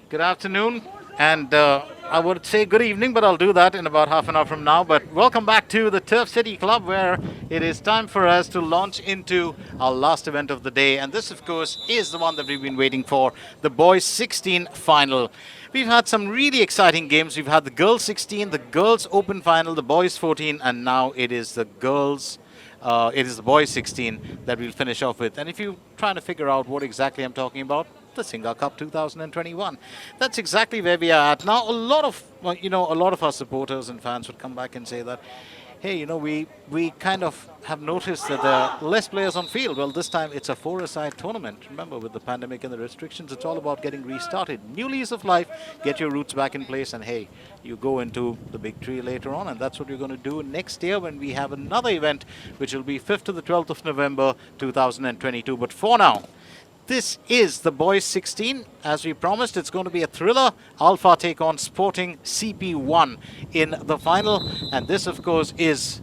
Good afternoon, and I would say good evening, but I'll do that in about half an hour from now. But welcome back to the Turf City Club, where it is time for us to launch into our last event of the day. And this, of course, is the one that we've been waiting for, the Boys 16 final. We've had some really exciting games. We've had the Girls 16, the Girls Open Final, the Boys 14, and now it is the Boys 16 that we'll finish off with. And if you're trying to figure out what exactly I'm talking about, the SingaCup 2021. That's exactly where we are at now. A lot of our supporters and fans would come back and say that, hey, we kind of have noticed that there are less players on field. Well, this time it's a four-a-side tournament. Remember, with the pandemic and the restrictions, it's all about getting restarted. New lease of life, get your roots back in place, and hey, you go into the big tree later on, and that's what we're going to do next year when we have another event, which will be 5th to the 12th of November 2022. But for now, this is the Boys 16. As we promised, it's going to be a thriller. Alpha take on Sporting CP1 in the final. And this, of course, is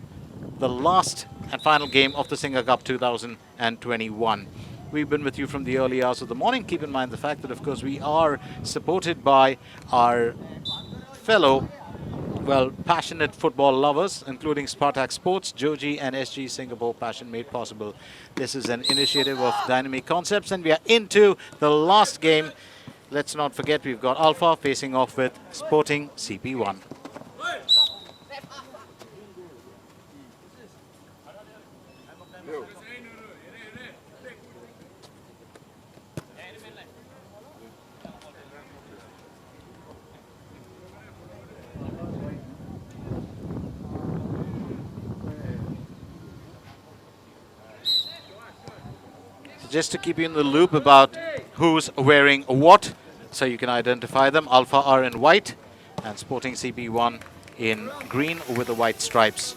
the last and final game of the SingaCup 2021. We've been with you from the early hours of the morning. Keep in mind the fact that, of course, we are supported by our fellow passionate football lovers, including Spartak Sports, Joji and SG Singapore Passion made possible. This is an initiative of Dynamic Concepts, and we are into the last game. Let's not forget we've got Alpha facing off with Sporting CP1. Just to keep you in the loop about who's wearing what, so you can identify them. Alpha are in white and Sporting CP1 in green with the white stripes.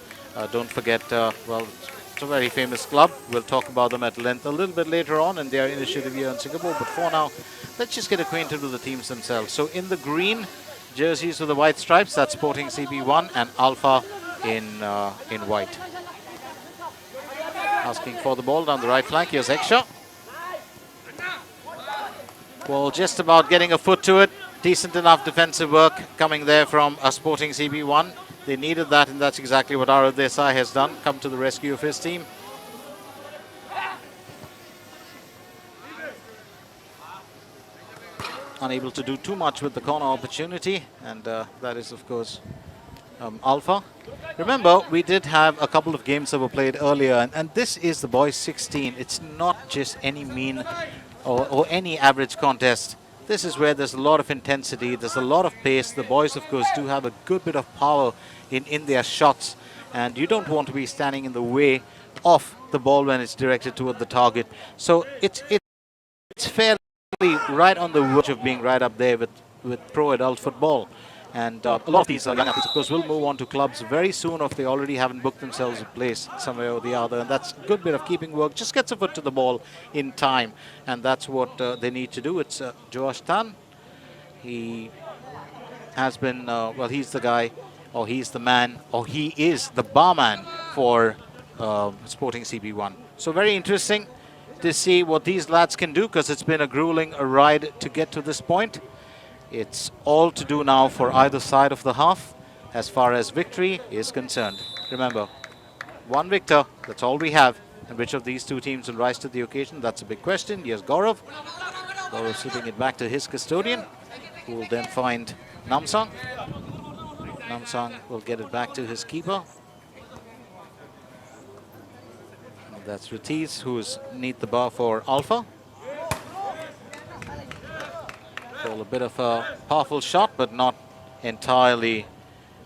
Don't forget, it's a very famous club. We'll talk about them at length a little bit later on in their initiative here in Singapore. But for now, let's just get acquainted with the teams themselves. So in the green jerseys with the white stripes, that's Sporting CP1 and Alpha in white. Asking for the ball down the right flank. Here's Eksha. Well, just about getting a foot to it. Decent enough defensive work coming there from a Sporting CP1. They needed that, and that's exactly what Arav Desai has done. Come to the rescue of his team. Unable to do too much with the corner opportunity, and that is, of course, Alpha. Remember, we did have a couple of games that were played earlier, and this is the Boys 16. It's not just any mean or any average contest. This is where there's a lot of intensity, there's a lot of pace. The boys, of course, do have a good bit of power in their shots, and you don't want to be standing in the way of the ball when it's directed toward the target. So it's fairly right on the verge of being right up there with pro adult football. And a lot of these young athletes, of course, will move on to clubs very soon if they already haven't booked themselves a place somewhere or the other. And that's a good bit of keeping work. Just gets a foot to the ball in time. And that's what they need to do. It's Joash Tan. He has been, he's the guy, or he's the man, or he is the barman for Sporting CP1. So very interesting to see what these lads can do, because it's been a grueling ride to get to this point. It's all to do now for either side of the half as far as victory is concerned. Remember, one victor, that's all we have. And which of these two teams will rise to the occasion? That's a big question. Here's Gaurav. Gaurav slipping it back to his custodian, who will then find Namsang. Namsang will get it back to his keeper. And that's Ratiz, who's neath the bar for Alpha. A bit of a powerful shot, but not entirely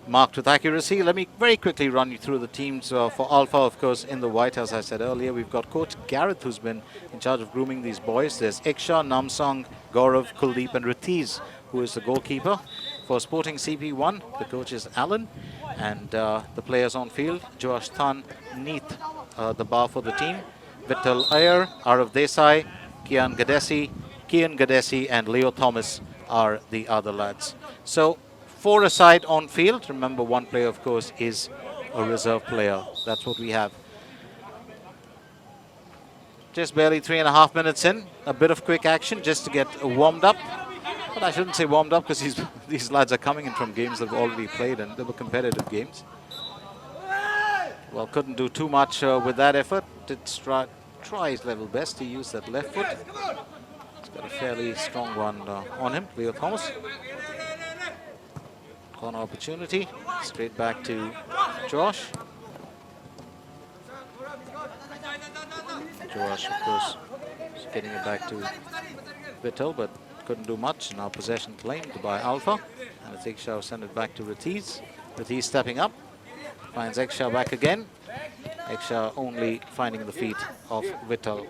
marked with accuracy. Let me very quickly run you through the teams for Alpha. Of course, in the white, as I said earlier, we've got Coach Gareth, who's been in charge of grooming these boys. There's Eksha, Namsang, Gaurav, Kuldeep, and Ratiz, who is the goalkeeper. For Sporting CP1, the coach is Alan, and the players on field, Joash Tan neath the bar for the team. Vittal Iyer, Arav Desai, Kian Gadesi and Leo Thomas are the other lads. So four aside on field. Remember, one player, of course, is a reserve player. That's what we have. Just barely 3.5 minutes in. A bit of quick action just to get warmed up. But I shouldn't say warmed up because these lads are coming in from games they've already played and they were competitive games. Well, couldn't do too much with that effort. Did try his level best to use that left foot. He's got a fairly strong one on him, Leo Thomas. Corner opportunity, straight back to Josh. Josh, of course, is getting it back to Vittel, but couldn't do much. Now possession claimed by Alpha. And it's Eksha send it back to Ratiz. Ratiz stepping up, finds Eksha back again. Eksha only finding the feet of Vittel.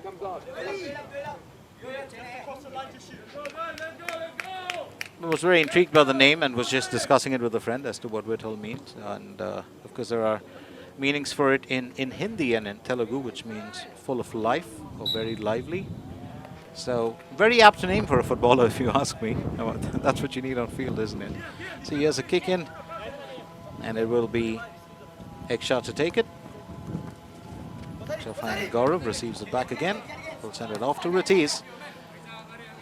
I was very intrigued by the name and was just discussing it with a friend as to what Vittel means. And of course there are meanings for it in Hindi and in Telugu, which means full of life or very lively. So very apt name for a footballer, if you ask me. That's what you need on field, isn't it? So here's a kick in, and it will be Eksha to take it. Eksha finding Gaurav, receives it back again. We'll send it off to Ratiz.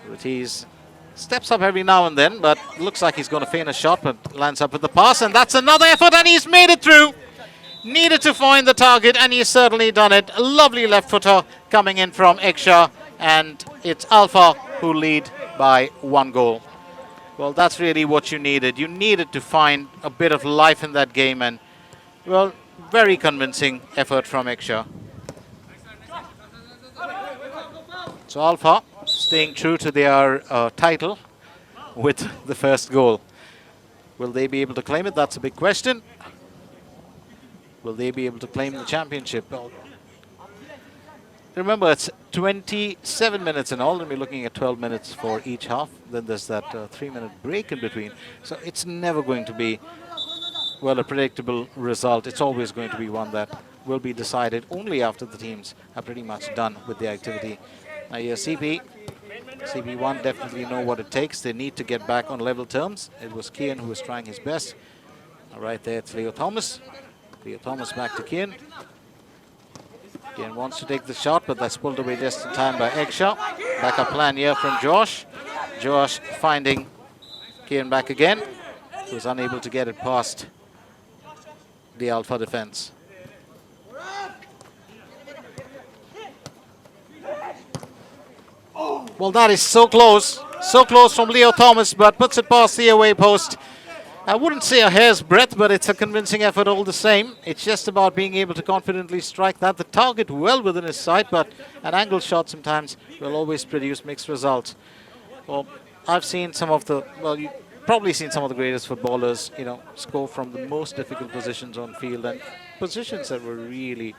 Ratiz steps up every now and then, but looks like he's going to feign a shot, but lands up with the pass, and that's another effort, and he's made it through. Needed to find the target, and he's certainly done it. A lovely left footer coming in from Eksha, and it's Alpha who lead by 1 goal. Well, that's really what you needed. You needed to find a bit of life in that game, and, well, very convincing effort from Eksha. So Alpha staying true to their title with the first goal. Will they be able to claim it? That's a big question. Will they be able to claim the championship? Well, remember, it's 27 minutes in all, and we're looking at 12 minutes for each half. Then there's that 3-minute break in between. So it's never going to be, well, a predictable result. It's always going to be one that will be decided only after the teams are pretty much done with the activity. Now here CP1 definitely know what it takes. They need to get back on level terms. It was Kian who was trying his best. Right there, it's Leo Thomas. Leo Thomas back to Kian. Kian wants to take the shot, but that's pulled away just in time by Eksha. Backup plan here from Josh. Josh finding Kian back again, who's unable to get it past the Alpha defense. Well, that is so close from Leo Thomas, but puts it past the away post. I wouldn't say a hair's breadth, but it's a convincing effort all the same. It's just about being able to confidently strike that. The target well within his sight, but an angle shot sometimes will always produce mixed results. Well, I've seen some of the, well, you've probably seen some of the greatest footballers, you know, score from the most difficult positions on field, and positions that were really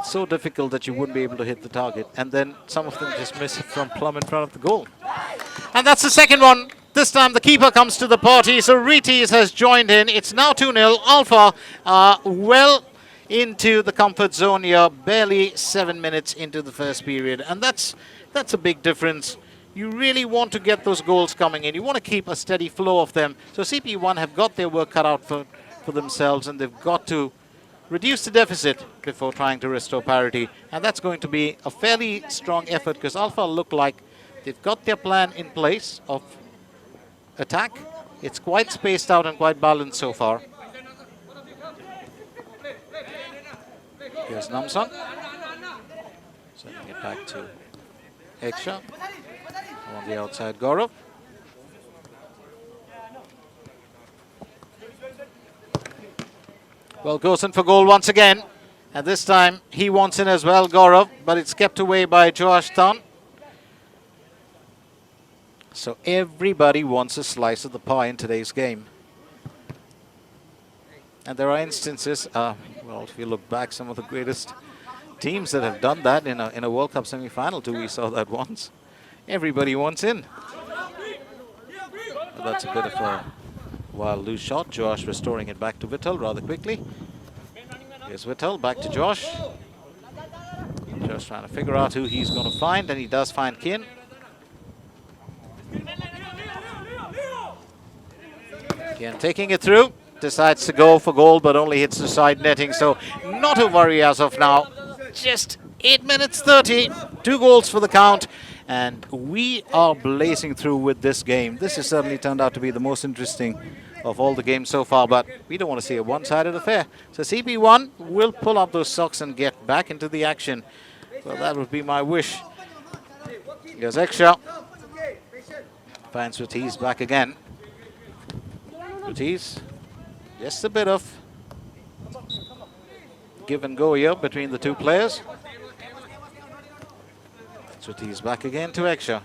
so difficult that you wouldn't be able to hit the target. And then some of them just miss it from plumb in front of the goal. And that's the second one. This time the keeper comes to the party, so Ritiz has joined in. It's now 2-0. Alpha well into the comfort zone here, barely 7 minutes into the first period. And that's a big difference. You really want to get those goals coming in. You want to keep a steady flow of them. So CP1 have got their work cut out for themselves, and they've got to reduce the deficit before trying to restore parity. And that's going to be a fairly strong effort, because Alpha look like they've got their plan in place of attack. It's quite spaced out and quite balanced so far. Here's Namsang. Sending it back to Eksha. On the outside, Gaurav. Well, goes in for goal once again. And this time he wants in as well, Gaurav, but it's kept away by Joash Tan. So everybody wants a slice of the pie in today's game. And there are instances, well, if you look back, some of the greatest teams that have done that in a World Cup semi-final too, we saw that once. Everybody wants in. But that's a bit of a wild loose shot. Josh restoring it back to Vittel rather quickly. Here's Vittel, back to Josh. Josh trying to figure out who he's going to find, and he does find Kian. Kian taking it through, decides to go for goal, but only hits the side netting, so not a worry as of now. Just 8 minutes 30, 2 goals for the count, And we are blazing through with this game. This has certainly turned out to be the most interesting of all the games so far, but we don't want to see a one-sided affair. So CP1 will pull up those socks and get back into the action. Well, that would be my wish. Here's Eksha. Finds Ratiz back again. Ratiz, just a bit of give and go here between the two players. Ratiz back again to Eksha.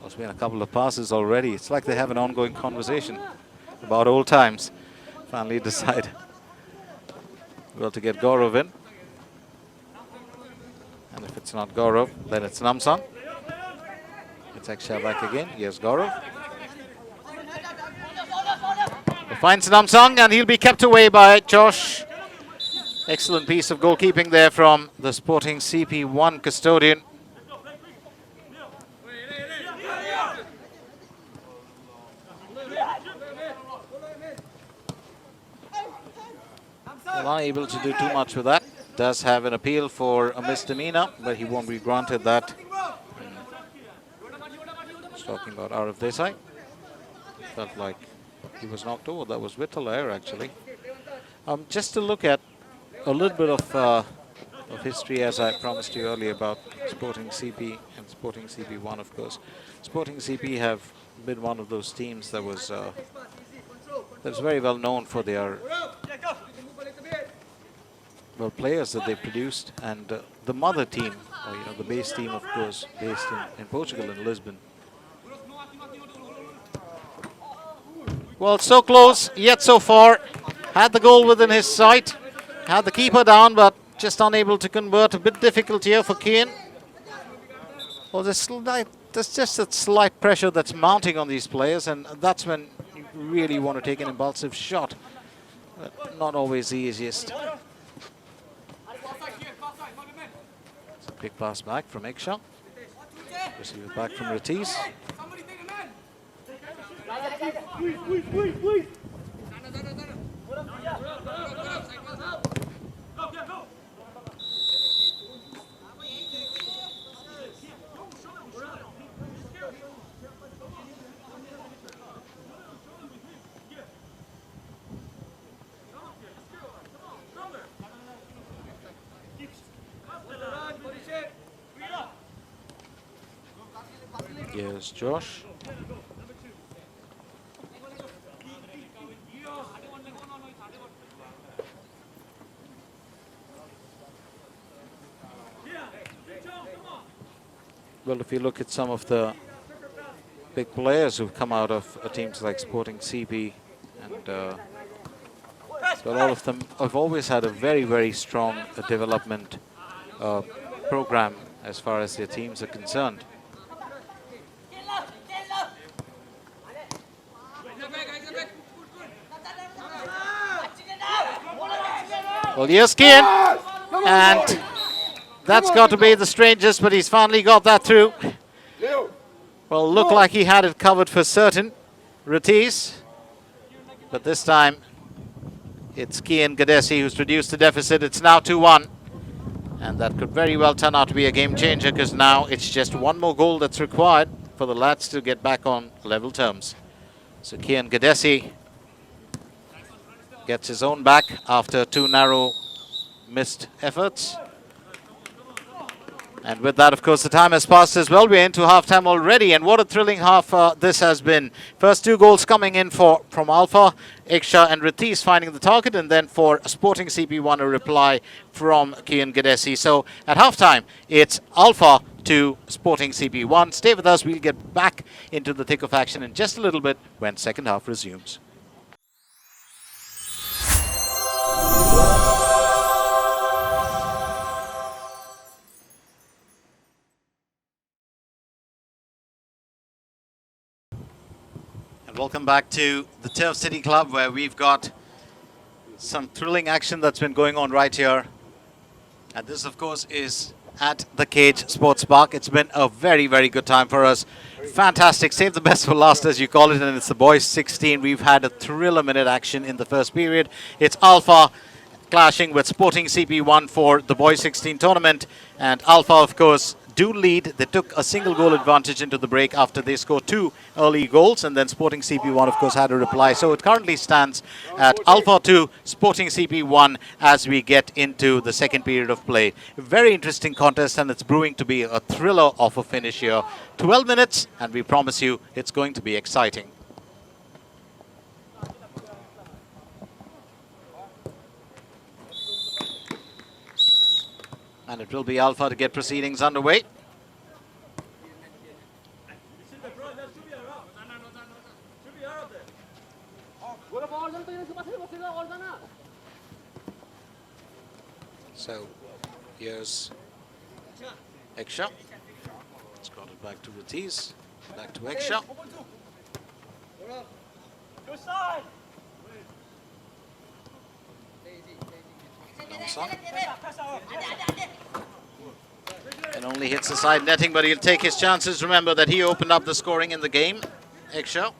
There's been a couple of passes already. It's like they have an ongoing conversation about old times. Finally decide well to get Gaurav in. And if it's not Gaurav, then it's Namsang. It's Eksha back again. Here's Gaurav. He finds Namsang and he'll be kept away by Josh. Excellent piece of goalkeeping there from the Sporting CP1 custodian. Well, unable to do too much with that. Does have an appeal for a misdemeanor, but he won't be granted that. He's talking about Arav Desai. Felt like he was knocked over. That was Vittal Ayer, actually. Just to look at a little bit of history, as I promised you earlier, about Sporting CP and Sporting CP1, of course. Sporting CP have been one of those teams that was very well known for their players that they produced, and the mother team, or, the base team, of course, based in Portugal, in Lisbon. Well, so close, yet so far. Had the goal within his sight, had the keeper down, but just unable to convert. A bit difficult here for Kian. Well, there's just a slight pressure that's mounting on these players, and that's when you really want to take an impulsive shot. But not always the easiest. It's a big pass back from Eksha. Receive it back from Ratiz. Here's Josh. Well, if you look at some of the big players who've come out of teams like Sporting CP, and well, all of them have always had a very, very strong development program as far as their teams are concerned. Well, here's Kian, and that's got to be the strangest, but he's finally got that through. Well, looked like he had it covered for certain. Ratiz, but this time it's Kian Gadesi who's reduced the deficit. It's now 2-1, and that could very well turn out to be a game changer, because now it's just one more goal that's required for the lads to get back on level terms. So Kian Gadesi gets his own back after two narrow missed efforts. And with that, of course, the time has passed as well. We're into half-time already, and what a thrilling half this has been. First two goals coming in from ALFA, Eksha and Ratiz finding the target, and then for Sporting CP1 a reply from Kian Gadesi. So at half-time, it's ALFA to Sporting CP1. Stay with us. We'll get back into the thick of action in just a little bit when second half resumes. And welcome back to the Turf City Club, where we've got some thrilling action that's been going on right here. And this, of course, is at the Cage Sports Park. It's been a very, very good time for us. Fantastic. Save the best for last, as you call it, and it's the boys 16. We've had a thriller minute action in the first period. It's ALFA clashing with Sporting CP1 for the Boys 16 tournament. And Alpha, of course, do lead. They took a single goal advantage into the break after they scored 2 early goals, and then Sporting CP1, of course, had a reply. So it currently stands at Alpha 2, Sporting CP1 as we get into the second period of play. A very interesting contest, and it's brewing to be a thriller of a finish here. 12 minutes, and we promise you it's going to be exciting. And it will be Alpha to get proceedings underway. So here's Eksha. It's got it back to Ratiz. Back to Eksha. And only hits the side netting, but he'll take his chances. Remember that he opened up the scoring in the game. Eksha.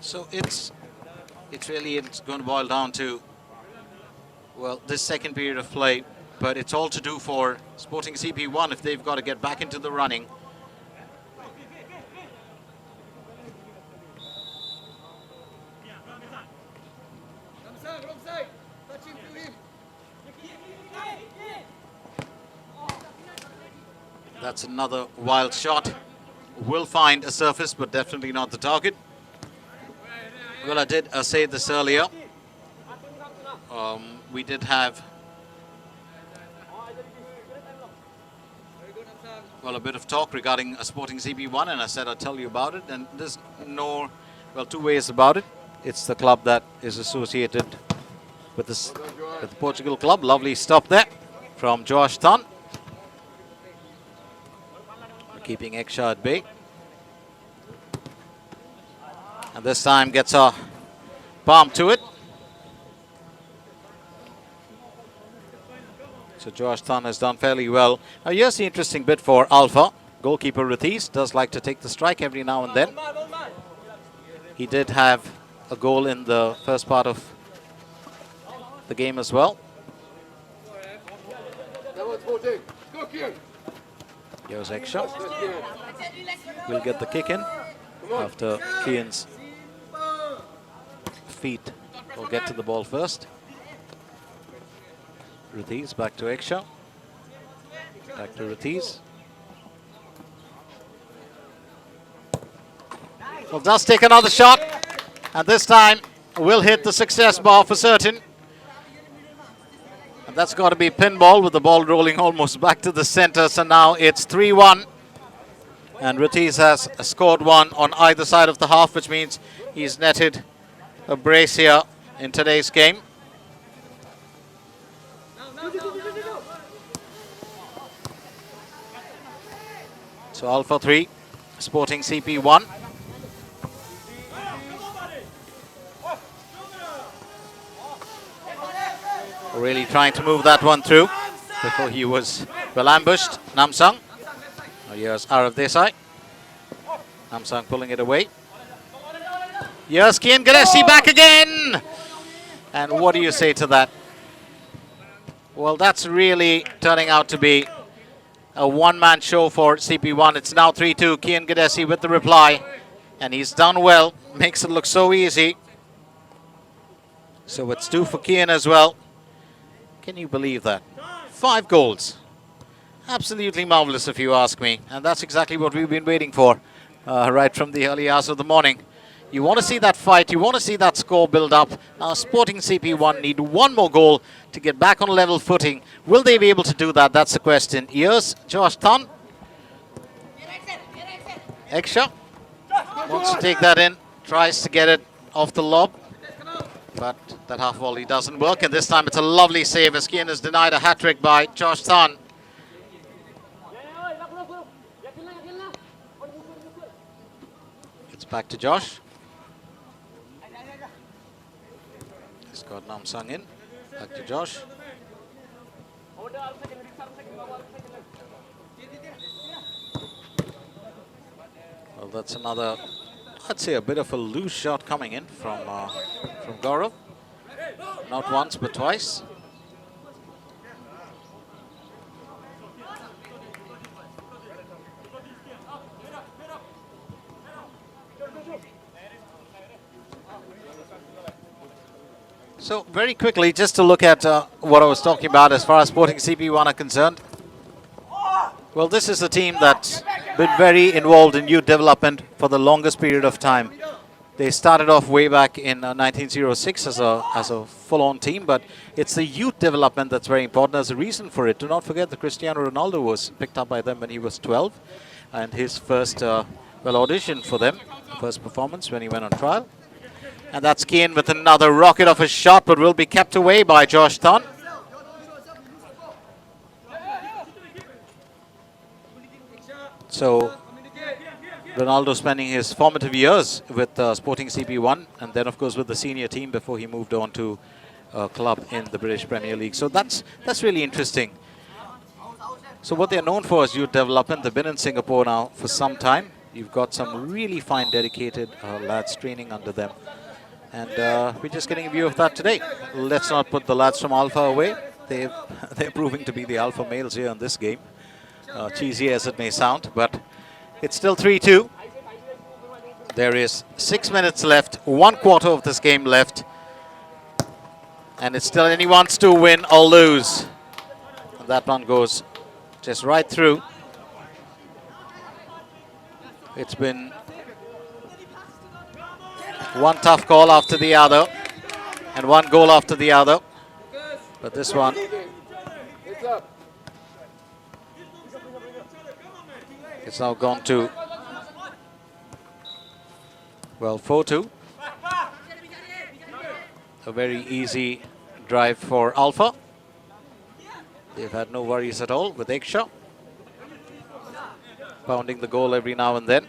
So it's going to boil down to, well, this second period of play, but it's all to do for Sporting CP1 if they've got to get back into the running. That's another wild shot. Will find a surface, but definitely not the target. Well, I did say this earlier. We did have, well, a bit of talk regarding a Sporting CP1, and I said I'd tell you about it. And there's no, well, two ways about it. It's the club that is associated with this, with the Portugal club. Lovely stop there from Josh Tan. Keeping Eksha at bay. And this time gets a palm to it. So Josh Tan has done fairly well. Now here's the interesting bit for Alpha. Goalkeeper Ratiz does like to take the strike every now and then. He did have a goal in the first part of the game as well. Here's Eksha. Will get the kick in after Kian's feet will get to the ball first. Ratiz back to Eksha. Back to Ratiz. Well, does take another shot, and this time will hit the success bar for certain. And that's got to be pinball with the ball rolling almost back to the center. So now it's 3-1. And Ratiz has scored one on either side of the half, which means he's netted a brace here in today's game. So Alpha 3, Sporting CP1. Really trying to move that one through before he was well ambushed. Namsang. Oh, here's Arav Desai. Namsang pulling it away. Here's Kian Gadesi back again. And what do you say to that? Well, that's really turning out to be a one-man show for CP1. It's now 3-2. Kian Gadesi with the reply. And he's done well. Makes it look so easy. So it's 2 for Kian as well. Can you believe that? 5 goals. Absolutely marvelous if you ask me. And that's exactly what we've been waiting for right from the early hours of the morning. You want to see that fight. You want to see that score build up. Now Sporting CP1 need one more goal to get back on level footing. Will they be able to do that? That's the question. Here's Josh Tan. Eksha wants to take that in. Tries to get it off the lob. But that half volley doesn't work, and this time it's a lovely save as Kian is denied a hat-trick by Josh Tan. It's back to Josh. He's got Namsang in. Back to Josh. Well, that's another, I'd say, a bit of a loose shot coming in from Gaurav. Not once, but twice. So very quickly, just to look at what I was talking about as far as Sporting CP1 are concerned. Well, this is a team that's been very involved in youth development for the longest period of time. They started off way back in 1906 as a full-on team, but it's the youth development that's very important. There's a reason for it. Do not forget that Cristiano Ronaldo was picked up by them when he was 12, and his first audition for them, first performance when he went on trial. And that's Kane with another rocket of a shot, but will be kept away by Josh Thun. So Ronaldo spending his formative years with Sporting CP1, and then of course with the senior team before he moved on to a club in the British Premier League. So that's really interesting. So what they're known for is youth development. They've been in Singapore now for some time. You've got some really fine, dedicated lads training under them. And we're just getting a view of that today. Let's not put the lads from Alpha away. They're proving to be the alpha males here in this game. Cheesy as it may sound, but it's still 3-2. There is 6 minutes left, 1/4 of this game left. And it's still anyone's to win or lose. And that one goes just right through. It's been one tough call after the other, and one goal after the other. But this one, it's now gone to, well, 4-2. A very easy drive for Alpha. They've had no worries at all with Eksha pounding the goal every now and then.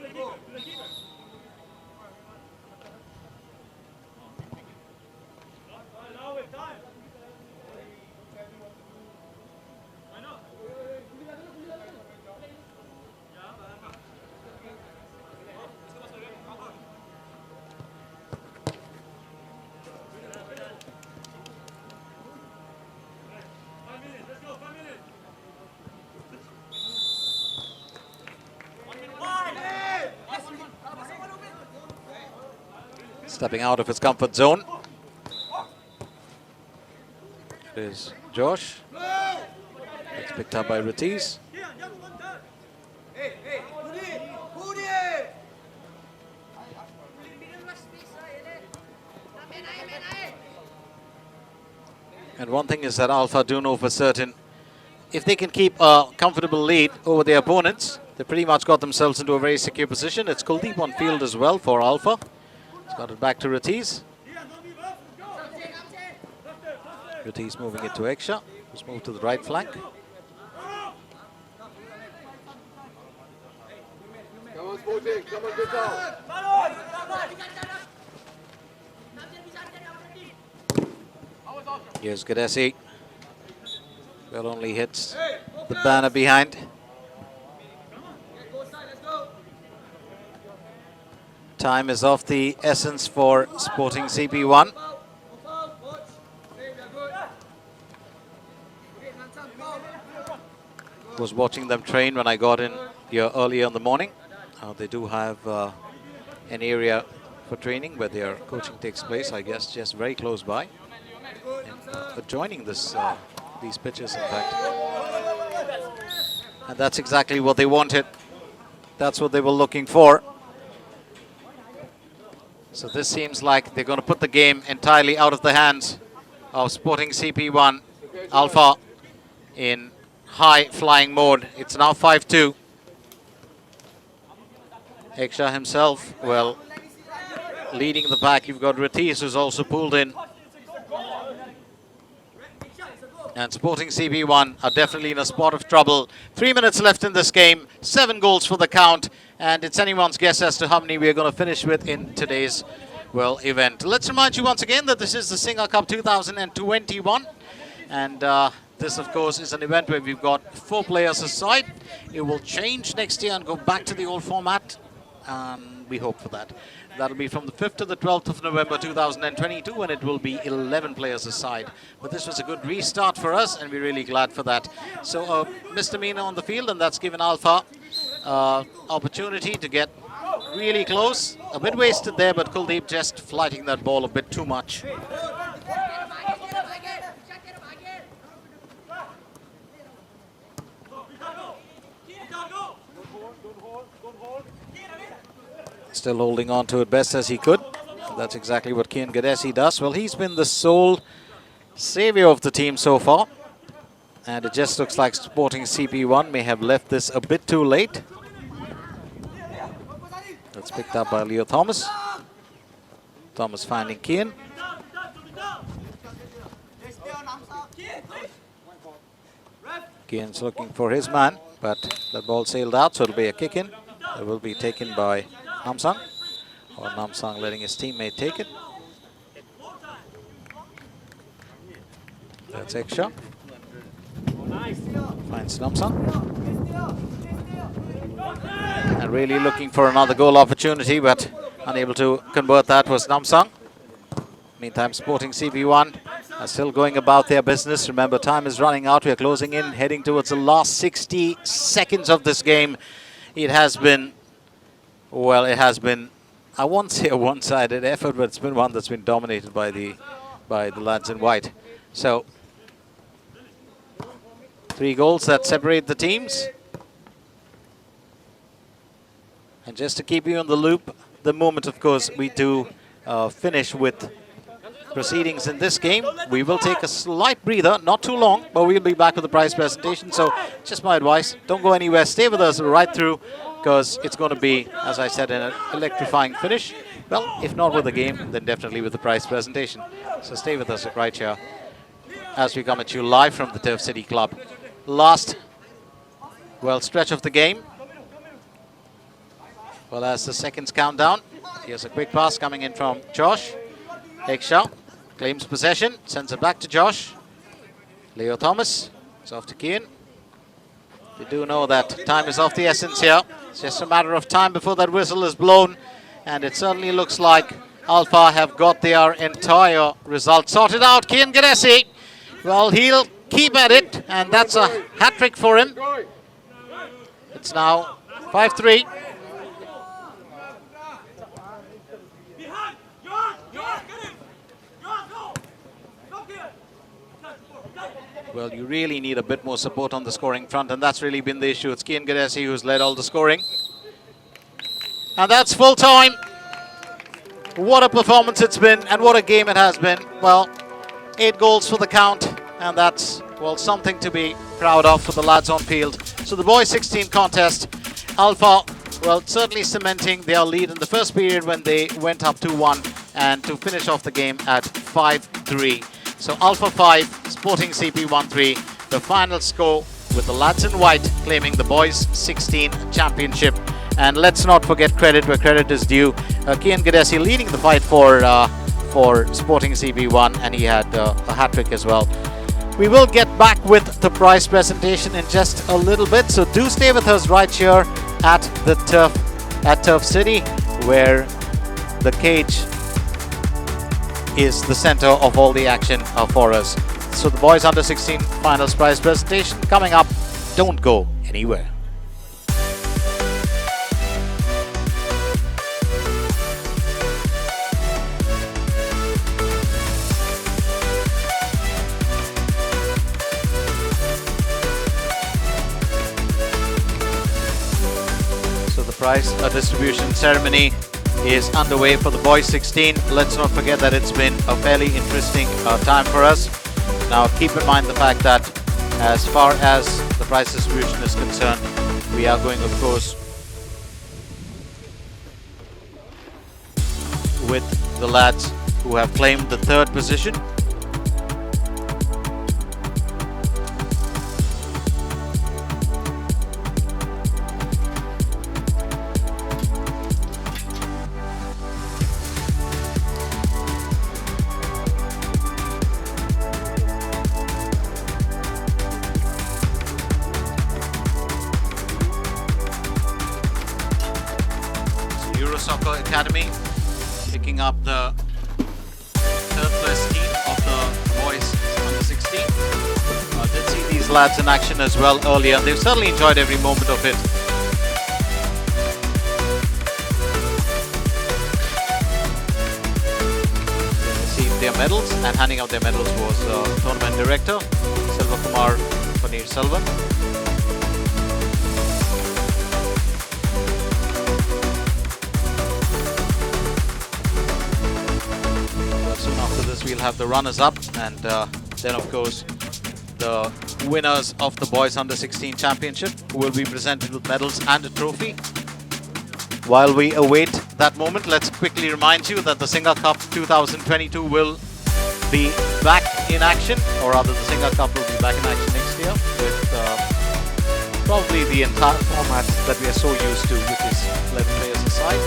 Stepping out of his comfort zone. It is Josh. It's picked up by Ratiz. And one thing is that Alpha do know for certain, if they can keep a comfortable lead over their opponents, they pretty much got themselves into a very secure position. It's Kuldeep on field as well for Alpha. Got it back to Ratiz. Ratiz moving it to Eksha, who's moved to the right flank. Come on, Sporting, come on, get down. Here's Gadesi. Well, only hits the banner behind. Time is of the essence for Sporting CP1. Was watching them train when I got in here earlier in the morning. They do have an area for training where their coaching takes place, I guess, just very close by. And, adjoining this, these pitches, in fact. And that's exactly what they wanted. That's what they were looking for. So this seems like they're going to put the game entirely out of the hands of Sporting CP1. Alpha in high flying mode. It's now 5-2. Eksha himself, well, leading the pack. You've got Ratiz, who's also pulled in. And Sporting CP1 are definitely in a spot of trouble. 3 minutes left in this game. 7 goals for the count. And it's anyone's guess as to how many we're going to finish with in today's, well, event. Let's remind you once again that this is the SingaCup 2021. And this, of course, is an event where we've got 4 players aside. It will change next year and go back to the old format. and we hope for that. That'll be from the 5th to the 12th of November 2022, and it will be 11 players aside. But this was a good restart for us, and we're really glad for that. So misdemeanor on the field, and that's given Alpha opportunity to get really close. A bit wasted there, but Kuldeep just flighting that ball a bit too much. Still holding on to it best as he could. That's exactly what Kian Gadesi does. Well, he's been the sole savior of the team so far. And it just looks like Sporting CP1 may have left this a bit too late. That's picked up by Leo Thomas. Thomas finding Kian. Kian's looking for his man, but the ball sailed out, so it'll be a kick in. It will be taken by Namsang, or Namsang letting his teammate take it. That's Eksha. Finds Namsang. And really looking for another goal opportunity, but unable to convert that was Namsang. Meantime, Sporting CP1 are still going about their business. Remember, time is running out. We are closing in, heading towards the last 60 seconds of this game. It has been, well, it has been, I won't say a one-sided effort, but it's been one that's been dominated by the lads in white. So, 3 goals that separate the teams. And just to keep you on the loop, the moment, of course, we do finish with proceedings in this game, we will take a slight breather, not too long, but we'll be back with the prize presentation. So just my advice, don't go anywhere, stay with us right through, because it's going to be, as I said, an electrifying finish. Well, if not with the game, then definitely with the prize presentation. So stay with us right here as we come at you live from the Turf City Club. Last, well, stretch of the game. Well, as the seconds count down, here's a quick pass coming in from Josh. Eksha claims possession, sends it back to Josh. Leo Thomas, it's off to Kian. We do know that time is of the essence here. It's just a matter of time before that whistle is blown. And it certainly looks like Alpha have got their entire result sorted out. Kian Gadesi, well, he'll keep at it, and that's a hat-trick for him. It's now 5-3. Well, you really need a bit more support on the scoring front, and that's really been the issue. It's Kian Gadesi who's led all the scoring. And that's full time. What a performance it's been, and what a game it has been. Well, 8 goals for the count, and that's, well, something to be proud of for the lads on field. So the boys 16 contest, Alpha, well, certainly cementing their lead in the first period when they went up 2-1, and to finish off the game at 5-3. So Alpha 5, Sporting CP 3, the final score with the lads in white claiming the boys 16 championship. And let's not forget credit where credit is due. Kian Gadesi leading the fight for Sporting CP1, and he had a hat-trick as well. We will get back with the prize presentation in just a little bit, so do stay with us right here at the Turf City, where the cage is the center of all the action for us. So the boys under 16 finals prize presentation coming up. Don't go anywhere. So the prize distribution ceremony is underway for the boys 16. Let's not forget that it's been a fairly interesting time for us. Now keep in mind the fact that as far as the prize distribution is concerned, we are going, of course, with the lads who have claimed the 3rd position. Academy, picking up the third place heat of the boys under 16. Did see these lads in action as well earlier. They've certainly enjoyed every moment of it. They received their medals, and handing out their medals was tournament director Selva Kumar Paneer Selvan. Soon after this, we'll have the runners-up, and then, of course, the winners of the Boys Under 16 Championship, who will be presented with medals and a trophy. While we await that moment, let's quickly remind you that the SingaCup 2022 will be back in action, or rather, the SingaCup will be back in action next year with probably the entire format that we are so used to, which is 11 players aside.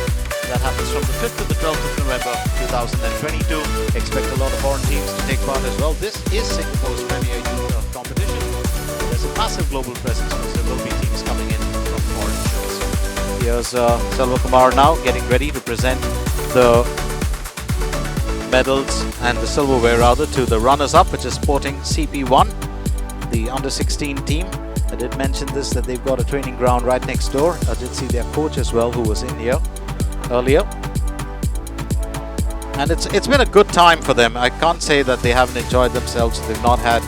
That happens from the 5th to the 12th of November 2022. Expect a lot of foreign teams to take part as well. This is Singapore's premier youth competition. There's a massive global presence, so there will be teams coming in from foreign shows. Here's Selva Kumar now getting ready to present the medals and the silverware rather to the runners-up, which is sporting CP1, the under 16 team. I did mention this, that they've got a training ground right next door. I did see their coach as well, who was in here earlier, and it's been a good time for them. I can't say that they haven't enjoyed themselves. They've not had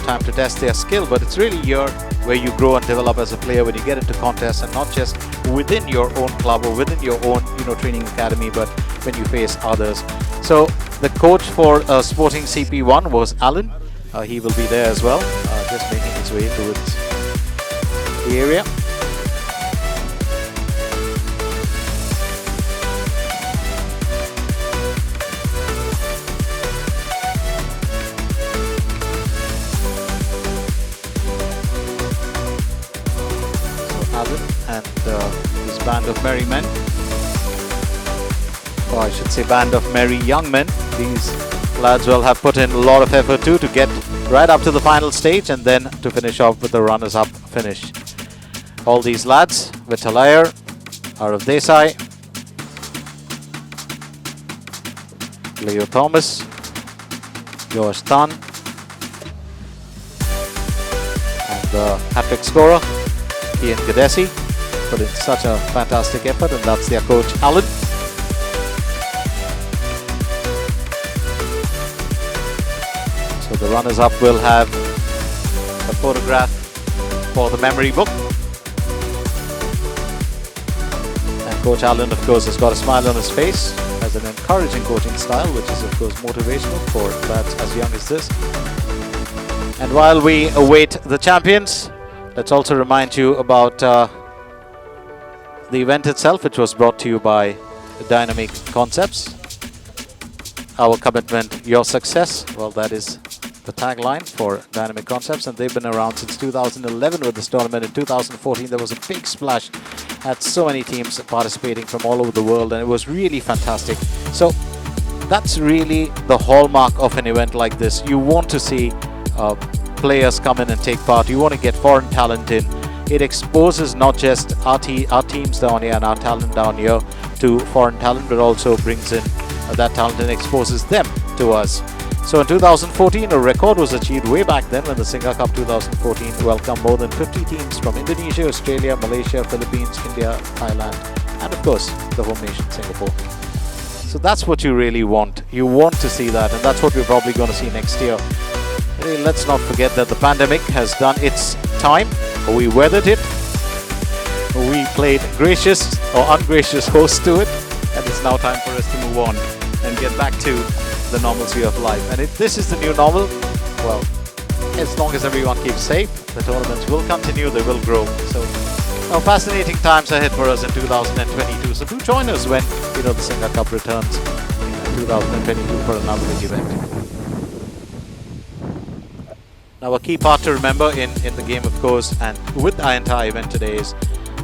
time to test their skill, but it's really here where you grow and develop as a player when you get into contests, and not just within your own club or within your own training academy, but when you face others. So the coach for sporting CP1 was Alan. He will be there as well, just making his way towards the area. And his band of merry men, or I should say band of merry young men. These lads will have put in a lot of effort too to get right up to the final stage, and then to finish off with the runners-up finish. All these lads: Vitalayar, Arav Desai, Leo Thomas, Josh Tan, and the hat-trick scorer Ian Gadesi put in such a fantastic effort, and that's their coach Alan. So the runners-up will have a photograph for the memory book, and Coach Alan, of course, has got a smile on his face, has an encouraging coaching style, which is, of course, motivational for lads as young as this. And while we await the champions, let's also remind you about the event itself, which was brought to you by Dynamic Concepts. Our commitment, your success. Well, that is the tagline for Dynamic Concepts, and they've been around since 2011 with this tournament. In 2014, there was a big splash. Had so many teams participating from all over the world, and it was really fantastic. So that's really the hallmark of an event like this. You want to see players come in and take part. You want to get foreign talent in. It exposes not just our teams down here and our talent down here to foreign talent, but also brings in that talent and exposes them to us. So in 2014, a record was achieved way back then when the SingaCup 2014 welcomed more than 50 teams from Indonesia, Australia, Malaysia, Philippines, India, Thailand, and of course the home nation Singapore. So that's what you really want. You want to see that, and that's what we're probably going to see next year. Let's not forget that the pandemic has done its time. We weathered it. We played gracious or ungracious host to it, and it's now time for us to move on and get back to the normalcy of life. And if this is the new normal, well, as long as everyone keeps safe, the tournaments will continue, they will grow. So fascinating times ahead for us in 2022. So do join us when the SingaCup returns in 2022 for another big event. Now, a key part to remember in the game, of course, and with our entire event today, is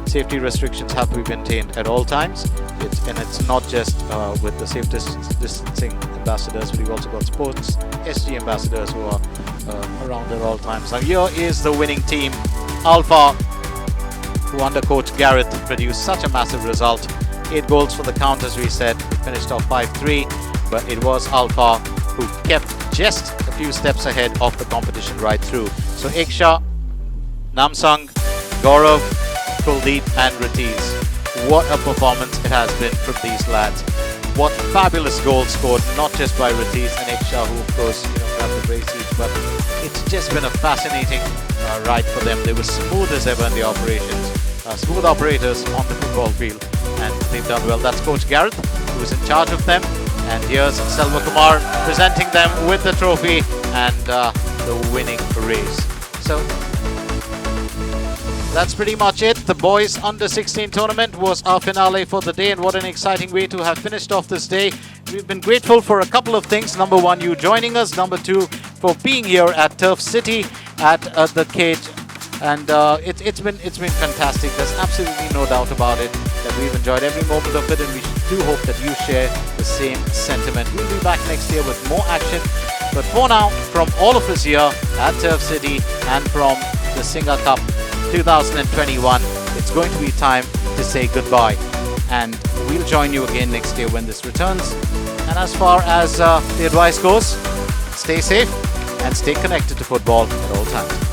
safety restrictions have to be maintained at all times. It's not just with the safe distancing ambassadors, but we've also got sports SG ambassadors who are around at all times. Now, here is the winning team, ALFA, who under coach Gareth produced such a massive result 8 goals for the count, as we said. We finished off 5-3, but it was ALFA who kept just a few steps ahead of the competition right through. So Iksha, Namsang, Gaurav, Kuldeep and Ratiz. What a performance it has been from these lads. What fabulous goals scored, not just by Ratiz and Iksha, who of course grabbed the brace each, but it's just been a fascinating ride for them. They were smooth as ever in the operations, smooth operators on the football field, and they've done well. That's Coach Gareth, who is in charge of them, and here's Selva Kumar presenting them with the trophy and the winning race. So that's pretty much it. The boys under 16 tournament was our finale for the day, and what an exciting way to have finished off this day. We've been grateful for a couple of things. Number one, you joining us. Number two, for being here at Turf City at the cage. And it's been fantastic. There's absolutely no doubt about it that we've enjoyed every moment of it, and we do hope that you share the same sentiment. We'll be back next year with more action. But for now, from all of us here at Turf City and from the SingaCup 2021, it's going to be time to say goodbye, and we'll join you again next year when this returns. And as far as the advice goes, stay safe and stay connected to football at all times.